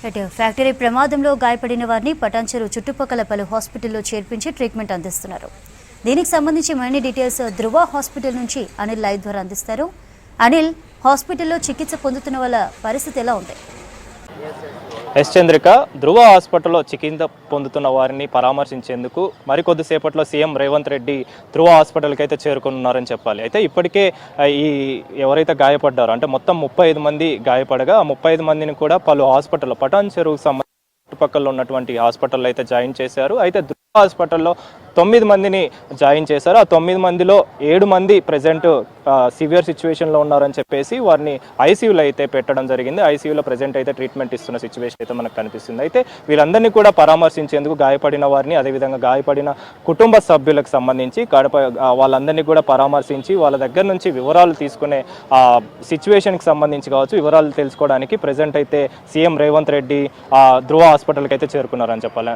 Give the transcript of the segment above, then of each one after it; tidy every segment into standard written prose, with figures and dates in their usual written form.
Factory ప్రమాదంలో గాయపడిన వారిని పటాన్చెరు చుట్టుపక్కల పలు హాస్పిటల్లో చేర్పించి ట్రీట్మెంట్ అందిస్తున్నారు. దీనికి సంబంధించి మరిన్ని డీటెయిల్స్ ధృవ హాస్పిటల్ నుంచి అనిల్ లైవ్ ద్వారా అందిస్తారు. అనిల్, హాస్పిటల్లో చికిత్స పొందుతున్న వాళ్ళ పరిస్థితి ఎలా ఉంది? ఎస్ చంద్రిక, ధృవ హాస్పిటల్లో చికిత్స పొందుతున్న వారిని పరామర్శించేందుకు మరికొద్దిసేపట్లో సీఎం రేవంత్ రెడ్డి ధృవ హాస్పిటల్కి అయితే చేరుకున్నారని చెప్పాలి. అయితే ఇప్పటికే ఈ ఎవరైతే గాయపడ్డారో అంటే మొత్తం 35 మంది గాయపడగా ఆ 35 మందిని కూడా పలు హాస్పిటల్లో పటాన్చెరుకు సంబంధించి చుట్టుపక్కల ఉన్నటువంటి హాస్పిటల్లో అయితే జాయిన్ చేశారు. అయితే ధృవ హాస్పిటల్లో 9 మందిని జాయిన్ చేశారు. ఆ 9 మందిలో 7 మంది ప్రజెంట్ సివియర్ సిచ్యువేషన్లో ఉన్నారని చెప్పేసి వారిని ఐసీయూలో అయితే పెట్టడం జరిగింది. ఐసీయూలో ప్రజెంట్ అయితే ట్రీట్మెంట్ ఇస్తున్న సిచ్యువేషన్ అయితే మనకు కనిపిస్తుంది. అయితే వీళ్ళందరినీ కూడా పరామర్శించేందుకు గాయపడిన వారిని, అదేవిధంగా గాయపడిన కుటుంబ సభ్యులకు సంబంధించి వాళ్ళందరినీ కూడా పరామర్శించి వాళ్ళ దగ్గర నుంచి వివరాలు తీసుకునే సిచ్యువేషన్కి సంబంధించి కావచ్చు వివరాలు తెలుసుకోవడానికి ప్రజెంట్ అయితే సీఎం రేవంత్ రెడ్డి ధృవ హాస్పిటల్కి అయితే చేరుకున్నారని చెప్పాలి.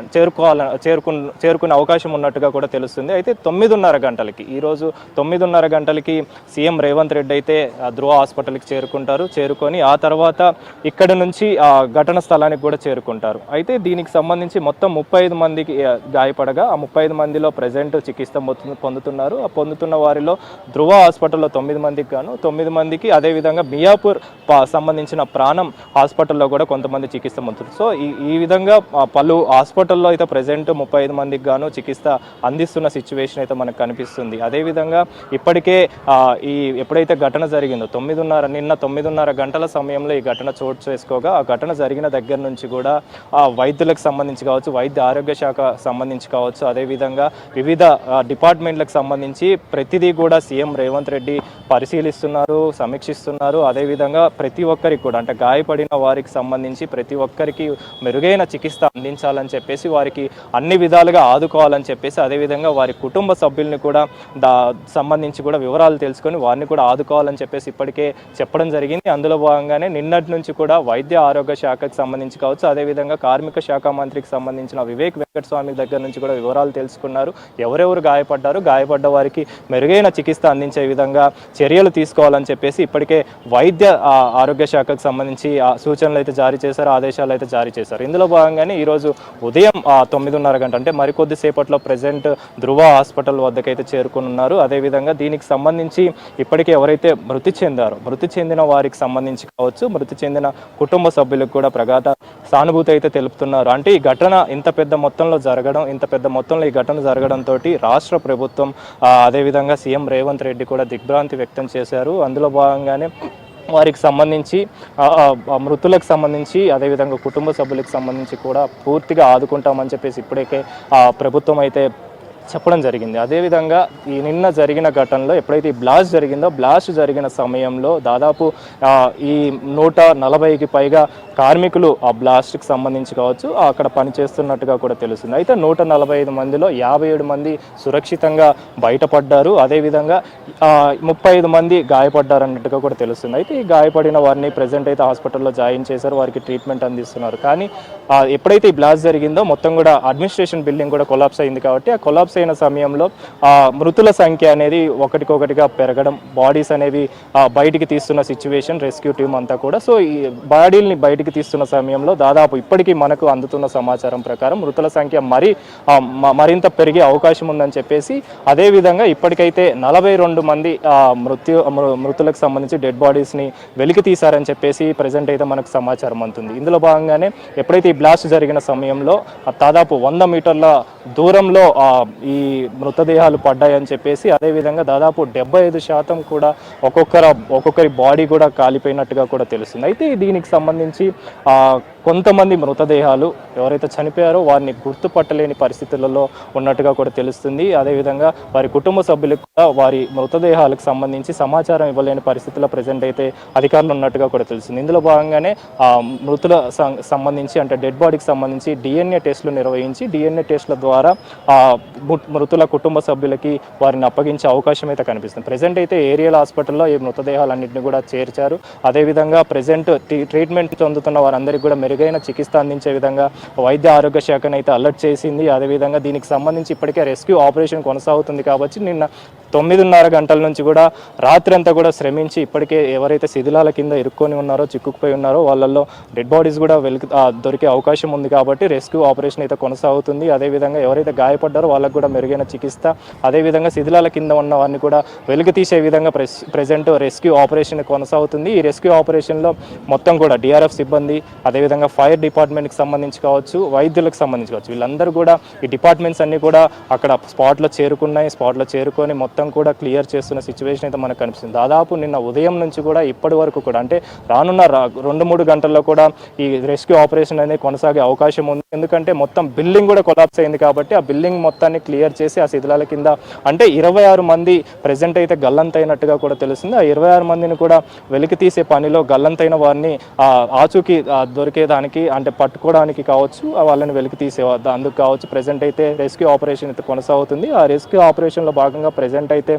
చేరుకునే అవకాశం ఉన్నట్టుగా కూడా తెలుస్తుంది. అయితే 9:30 గంటలకి ఈరోజు 9:30 గంటలకి సీఎం రేవంత్ రెడ్డి అయితే ధృవ హాస్పిటల్కి చేరుకొని ఆ తర్వాత ఇక్కడ నుంచి ఘటన స్థలానికి కూడా చేరుకుంటారు. అయితే దీనికి సంబంధించి మొత్తం 35 మందికి గాయపడగా ఆ 35 మందిలో ప్రజెంట్ చికిత్స పొందుతున్నారు. ఆ పొందుతున్న వారిలో ధృవ హాస్పిటల్లో 9 మందికి గాను 9 మందికి, అదేవిధంగా మియాపూర్ సంబంధించిన ప్రాణం హాస్పిటల్లో కూడా కొంతమంది చికిత్స పొందుతున్నారు. సో ఈ విధంగా పలు హాస్పిటల్లో అయితే ప్రజెంట్ 35 మందికి గాను చికిత్స అందిస్తున్న సిచ్యువేషన్ అయితే మనకు కనిపిస్తుంది. అదేవిధంగా ఇప్పటికే ఎప్పుడైతే ఘటన జరిగిందో నిన్న 9:30 గంటల సమయంలో ఈ ఘటన చోటు చేసుకోగా ఆ ఘటన జరిగిన దగ్గర నుంచి కూడా వైద్యులకు సంబంధించి కావచ్చు, వైద్య ఆరోగ్య శాఖ సంబంధించి కావచ్చు, అదేవిధంగా వివిధ డిపార్ట్మెంట్లకు సంబంధించి ప్రతిదీ కూడా సీఎం రేవంత్ రెడ్డి పరిశీలిస్తున్నారు, సమీక్షిస్తున్నారు. అదేవిధంగా ప్రతి ఒక్కరికి కూడా అంటే గాయపడిన వారికి సంబంధించి ప్రతి ఒక్కరికి మెరుగైన చికిత్స అందించాలని చెప్పేసి, వారికి అన్ని విధాలుగా ఆదుకోవాలని చెప్పేసి, అదేవిధంగా వారి కుటుంబ సభ్యుల్ని కూడా సంబంధించి కూడా వివరాలు తెలుసుకొని వారిని కూడా ఆదుకోవాలని చెప్పేసి ఇప్పటికే చెప్పడం జరిగింది. అందులో భాగంగానే నిన్నటి నుంచి కూడా వైద్య ఆరోగ్య శాఖకు సంబంధించి కావచ్చు, అదేవిధంగా కార్మిక శాఖ మంత్రికి సంబంధించిన వివేక్ వెంకటస్వామి దగ్గర నుంచి కూడా వివరాలు తెలుసుకున్నారు. ఎవరెవరు గాయపడ్డ వారికి మెరుగైన చికిత్స అందించే విధంగా చర్యలు తీసుకోవాలని చెప్పేసి ఇప్పటికే వైద్య ఆరోగ్య శాఖకు సంబంధించి సూచనలు అయితే జారీ చేశారు, ఆదేశాలు అయితే జారీ చేశారు. ఇందులో భాగంగానే ఈరోజు ఉదయం 9:30 గంట అంటే మరికొద్ది సేపట్లో ప్రజెంట్ ధృవ హాస్పిటల్ వద్దకైతే చేరుకున్నారు. అదేవిధంగా దీనికి సంబంధించి ఇప్పటికే ఎవరైతే మృతి చెందిన వారికి సంబంధించి కావచ్చు, మృతి చెందిన కుటుంబ సభ్యులకు కూడా ప్రగాఢ సానుభూతి అయితే తెలుపుతున్నారు. అంటే ఈ ఘటన ఇంత పెద్ద మొత్తంలో ఈ ఘటన జరగడంతో రాష్ట్ర ప్రభుత్వం అదేవిధంగా సీఎం రేవంత్ రెడ్డి కూడా దిగ్భ్రాంతి వ్యక్తం చేశారు. అందులో భాగంగానే వారికి సంబంధించి మృతులకు సంబంధించి అదేవిధంగా కుటుంబ సభ్యులకు సంబంధించి కూడా పూర్తిగా ఆదుకుంటామని చెప్పేసి ఇప్పటికే ప్రభుత్వం అయితే చెప్పడం జరిగింది. అదేవిధంగా ఈ నిన్న జరిగిన ఘటనలో ఎప్పుడైతే ఈ బ్లాస్ట్ జరిగిన సమయంలో దాదాపు ఈ 140కి పైగా కార్మికులు ఆ బ్లాస్ట్కి సంబంధించి కావచ్చు అక్కడ పనిచేస్తున్నట్టుగా కూడా తెలుస్తుంది. అయితే 145 మందిలో 57 మంది సురక్షితంగా బయటపడ్డారు. అదేవిధంగా 35 మంది గాయపడ్డారన్నట్టుగా కూడా తెలుస్తుంది. అయితే ఈ గాయపడిన వారిని ప్రజెంట్ అయితే హాస్పిటల్లో జాయిన్ చేశారు, వారికి ట్రీట్మెంట్ అందిస్తున్నారు. కానీ ఎప్పుడైతే ఈ బ్లాస్ట్ జరిగిందో మొత్తం కూడా అడ్మినిస్ట్రేషన్ బిల్డింగ్ కూడా కొలాప్స్ అయింది. కాబట్టి ఆ కొలాప్స్ అయిన సమయంలో మృతుల సంఖ్య అనేది ఒకటికొకటిగా పెరగడం, బాడీస్ అనేవి బయటికి తీస్తున్న సిచ్యువేషన్, రెస్క్యూ టీమ్ అంతా కూడా. సో ఈ బాడీల్ని బయటికి తీస్తున్న సమయంలో దాదాపు ఇప్పటికీ మనకు అందుతున్న సమాచారం ప్రకారం మృతుల సంఖ్య మరింత పెరిగే అవకాశం ఉందని చెప్పేసి, అదేవిధంగా ఇప్పటికైతే 42 మంది మృతులకు సంబంధించి డెడ్ బాడీస్ని వెలికి తీశారని చెప్పేసి ప్రజెంట్ అయితే మనకు సమాచారం అందుతుంది. ఇందులో భాగంగానే ఎప్పుడైతే ఈ బ్లాస్ట్ జరిగిన సమయంలో దాదాపు 100 మీటర్ల దూరంలో ఈ మృతదేహాలు పడ్డాయని చెప్పేసి, అదేవిధంగా దాదాపు 75% కూడా ఒక్కొక్కరి బాడీ కూడా కాలిపోయినట్టుగా కూడా తెలుస్తుంది. అయితే దీనికి సంబంధించి కొంతమంది మృతదేహాలు ఎవరైతే చనిపోయారో వారిని గుర్తుపట్టలేని పరిస్థితులలో ఉన్నట్టుగా కూడా తెలుస్తుంది. అదేవిధంగా వారి కుటుంబ సభ్యులకు కూడా వారి మృతదేహాలకు సంబంధించి సమాచారం ఇవ్వలేని పరిస్థితుల్లో ప్రజెంట్ అయితే అధికారులు ఉన్నట్టుగా కూడా తెలుస్తుంది. ఇందులో భాగంగానే మృతుల సంబంధించి అంటే డెడ్ బాడీకి సంబంధించి DNA టెస్టులు నిర్వహించి DNA టెస్టుల ద్వారా మృతుల కుటుంబ సభ్యులకి వారిని అప్పగించే అవకాశం అయితే కనిపిస్తుంది. ప్రజెంట్ అయితే ఏరియల్ హాస్పిటల్లో ఈ మృతదేహాలన్నింటినీ కూడా చేర్చారు. అదేవిధంగా ప్రజెంట్ ట్రీట్మెంట్ పొందుతున్న వారందరికీ కూడా మెరుగైన చికిత్స అందించే విధంగా వైద్య ఆరోగ్య శాఖను అయితే అలర్ట్ చేసింది. అదేవిధంగా దీనికి సంబంధించి ఇప్పటికే రెస్క్యూ ఆపరేషన్ కొనసాగుతుంది కాబట్టి నిన్న 9:30 గంటల నుంచి కూడా రాత్రి అంతా కూడా శ్రమించి ఇప్పటికే ఎవరైతే శిథిలాల కింద ఇరుక్కొని ఉన్నారో, చిక్కుకుపోయి ఉన్నారో వాళ్ళల్లో డెడ్ బాడీస్ కూడా దొరికే అవకాశం ఉంది కాబట్టి రెస్క్యూ ఆపరేషన్ అయితే కొనసాగుతుంది. అదేవిధంగా ఎవరైతే గాయపడ్డారో వాళ్ళకు కూడా మెరుగైన చికిత్స, అదేవిధంగా శిథిలాల కింద ఉన్న వారిని కూడా వెలికి తీసే విధంగా ప్రెజెంట్ రెస్క్యూ ఆపరేషన్ కొనసాగుతుంది. ఈ రెస్క్యూ ఆపరేషన్లో మొత్తం కూడా డిఆర్ఎఫ్ సిబ్బంది, అదేవిధంగా ఫైర్ డిపార్ట్మెంట్కి సంబంధించి కావచ్చు, వైద్యులకు సంబంధించి కావచ్చు, వీళ్ళందరూ కూడా ఈ డిపార్ట్మెంట్స్ అన్నీ కూడా అక్కడ స్పాట్లో చేరుకొని మొత్తం కూడా క్లియర్ చేస్తున్న సిచ్యువేషన్ అయితే మనకు కనిపిస్తుంది. దాదాపు నిన్న ఉదయం నుంచి కూడా ఇప్పటి వరకు కూడా అంటే రానున్న 2-3 గంటల్లో కూడా ఈ రెస్క్యూ ఆపరేషన్ అనేది కొనసాగే అవకాశం ఉంది. ఎందుకంటే మొత్తం బిల్డింగ్ కూడా కొలాప్స్ అయింది కాబట్టి ఆ బిల్డింగ్ మొత్తాన్ని క్లియర్ చేసి ఆ శిథిలాల కింద అంటే 26 మంది ప్రెజెంట్ అయితే గల్లంతైనట్టుగా కూడా తెలుస్తుంది. ఆ 26 మందిని కూడా వెలికి తీసే పనిలో గల్లంతైన వారిని ఆచూకీ దొరికేదానికి అంటే పట్టుకోవడానికి కావచ్చు, వాళ్ళని వెలికి తీసేవద్ద అందుకు కావచ్చు ప్రెజెంట్ అయితే రెస్క్యూ ఆపరేషన్ అయితే కొనసాగుతుంది. ఆ రెస్క్యూ ఆపరేషన్లో భాగంగా ప్రెజెంట్ అయితే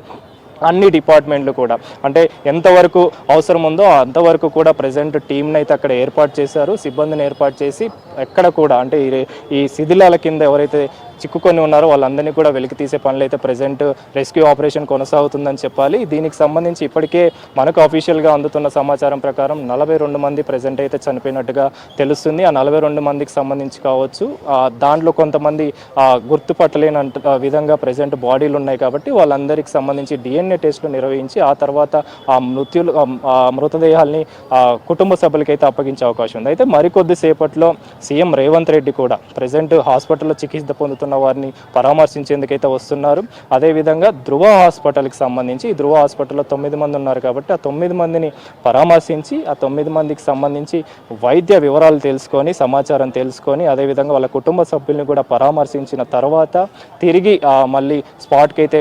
అన్ని డిపార్ట్మెంట్లు కూడా అంటే ఎంతవరకు అవసరం ఉందో అంతవరకు కూడా ప్రెజెంట్ టీంని అయితే అక్కడ ఏర్పాటు చేశారు, సిబ్బందిని ఏర్పాటు చేసి ఎక్కడ కూడా అంటే ఈ శిథిలాల కింద ఎవరైతే చిక్కుకొని ఉన్నారో వాళ్ళందరినీ కూడా వెలికి తీసే పనులు అయితే ప్రెజెంట్ రెస్క్యూ ఆపరేషన్ కొనసాగుతుందని చెప్పాలి. దీనికి సంబంధించి ఇప్పటికే మనకు అఫీషియల్గా అందుతున్న సమాచారం ప్రకారం 42 మంది ప్రెజెంట్ అయితే చనిపోయినట్టుగా తెలుస్తుంది. ఆ 42 మందికి సంబంధించి కావచ్చు, దాంట్లో కొంతమంది గుర్తుపట్టలేని విధంగా ప్రెజెంట్ బాడీలు ఉన్నాయి కాబట్టి వాళ్ళందరికీ సంబంధించి DNA టెస్టులు నిర్వహించి ఆ తర్వాత ఆ మృతదేహాల్ని కుటుంబ సభ్యులకైతే అప్పగించే అవకాశం ఉంది. అయితే మరికొద్ది సేపట్లో సీఎం రేవంత్ రెడ్డి కూడా ప్రెజెంట్ హాస్పిటల్లో చికిత్స పొందుతున్న వారిని పరామర్శించేందుకైతే వస్తున్నారు. అదేవిధంగా ధృవ హాస్పిటల్కి సంబంధించి ఈ ధృవ హాస్పిటల్లో 9 మంది ఉన్నారు కాబట్టి ఆ 9 మందిని పరామర్శించి ఆ 9 మందికి సంబంధించి వైద్య వివరాలు తెలుసుకొని, సమాచారం తెలుసుకొని, అదేవిధంగా వాళ్ళ కుటుంబ సభ్యుల్ని కూడా పరామర్శించిన తర్వాత తిరిగి మళ్ళీ స్పాట్కి అయితే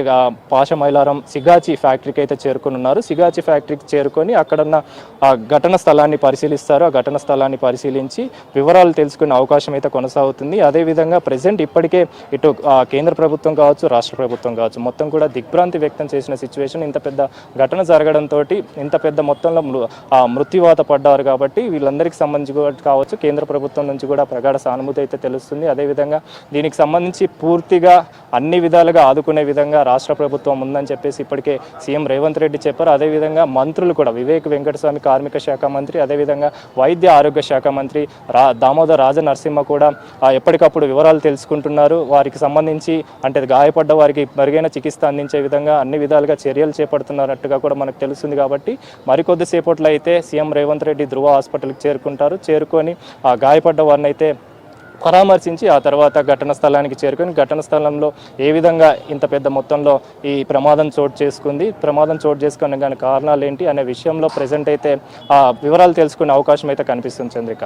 పాషమైలారం సిగాచి ఫ్యాక్టరీకి అయితే చేరుకున్నారు. సిగాచి ఫ్యాక్టరీకి చేరుకొని అక్కడున్న ఘటన స్థలాన్ని పరిశీలిస్తారు. ఆ ఘటన స్థలాన్ని పరిశీలించి వివరాలు తెలుసుకునే అవకాశం అయితే కొనసాగుతుంది. అదేవిధంగా ప్రెజెంట్ ఇప్పటికే ఇటు కేంద్ర ప్రభుత్వం కావచ్చు, రాష్ట్ర ప్రభుత్వం కావచ్చు, మొత్తం కూడా దిగ్భ్రాంతి వ్యక్తం చేసిన సిచ్యువేషన్. ఇంత పెద్ద ఘటన జరగడంతో ఇంత పెద్ద మొత్తంలో మృత్యువాత పడ్డారు కాబట్టి వీళ్ళందరికీ సంబంధించి కావచ్చు కేంద్ర ప్రభుత్వం నుంచి కూడా ప్రగాఢ సానుభూతి అయితే తెలుస్తుంది. అదేవిధంగా దీనికి సంబంధించి పూర్తిగా అన్ని విధాలుగా ఆదుకునే విధంగా రాష్ట్ర ప్రభుత్వం ఉందని చెప్పేసి ఇప్పటికే సీఎం రేవంత్ రెడ్డి చెప్పారు. అదేవిధంగా మంత్రులు కూడా వివేక్ వెంకటస్వామి కార్మిక శాఖ మంత్రి, అదేవిధంగా వైద్య ఆరోగ్య శాఖ మంత్రి దామోదర్ రాజనరసింహ కూడా ఎప్పటికప్పుడు వివరాలు తెలుసుకుంటున్నారు. వారికి సంబంధించి అంటే గాయపడ్డ వారికి మెరుగైన చికిత్స అందించే విధంగా అన్ని విధాలుగా చర్యలు చేపడుతున్నట్టుగా కూడా మనకు తెలుస్తుంది. కాబట్టి మరికొద్ది సేపట్లో అయితే సీఎం రేవంత్ రెడ్డి ధృవ హాస్పిటల్కి చేరుకొని ఆ గాయపడ్డ వారిని అయితే పరామర్శించి ఆ తర్వాత ఘటన స్థలానికి చేరుకొని ఘటన స్థలంలో ఏ విధంగా ఇంత పెద్ద మొత్తంలో ఈ ప్రమాదం చోటు చేసుకునే కానీ కారణాలు ఏంటి అనే విషయంలో ప్రెజెంట్ అయితే వివరాలు తెలుసుకునే అవకాశం అయితే కనిపిస్తుంది. చంద్రిక.